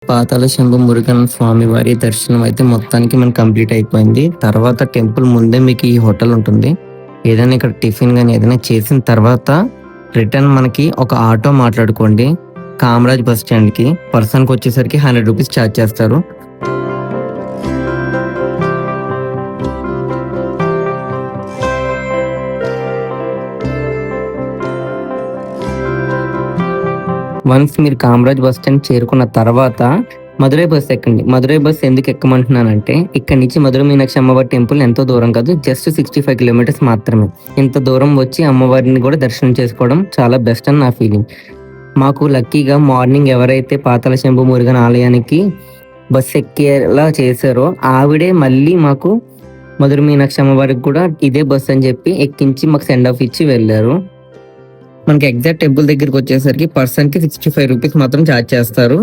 పాతాళ శంభు మురుగన్ స్వామి వారి దర్శనం అయితే మొత్తానికి మనకు కంప్లీట్ అయిపోయింది. తర్వాత టెంపుల్ ముందే మీకు ఈ హోటల్ ఉంటుంది. ఏదైనా ఇక్కడ టిఫిన్ గాని ఏదైనా చేసిన తర్వాత రిటర్న్ మనకి ఒక ఆటో మాట్లాడుకోండి. కామరాజ్ బస్ స్టాండ్‌కి పర్సన్‌కి వచ్చేసరికి రూ. 100 చార్జ్ చేస్తారు. వన్స్ మీరు కామరాజ్ బస్ స్టాండ్ చేరుకున్న తర్వాత మధురై బస్ ఎక్కండి. మధురై బస్ ఎందుకు ఎక్కమంటున్నానంటే ఇక్కడి నుంచి మధుర మీనాక్షి అమ్మవారి టెంపుల్ ఎంతో దూరం కాదు, జస్ట్ 65 కిలోమీటర్స్ మాత్రమే. ఇంత దూరం వచ్చి అమ్మవారిని కూడా దర్శనం చేసుకోవడం చాలా బెస్ట్ అని నా ఫీలింగ్. మాకు లక్కీగా మార్నింగ్ ఎవరైతే పాతాళ శంభు మురుగన్ ఆలయానికి బస్ ఎక్కేలా చేశారో ఆవిడే మళ్ళీ మాకు మధుర మీనాక్షి అమ్మవారికి కూడా ఇదే బస్ అని చెప్పి ఎక్కించి మాకు సెండ్ ఆఫ్ ఇచ్చి వెళ్ళారు. మనకి ఎగ్జాక్ట్ టెంపుల్ దగ్గరికి వచ్చేసరికి పర్సన్‌కి 65 రూపీస్ మాత్రం ఛార్జ్ చేస్తారు.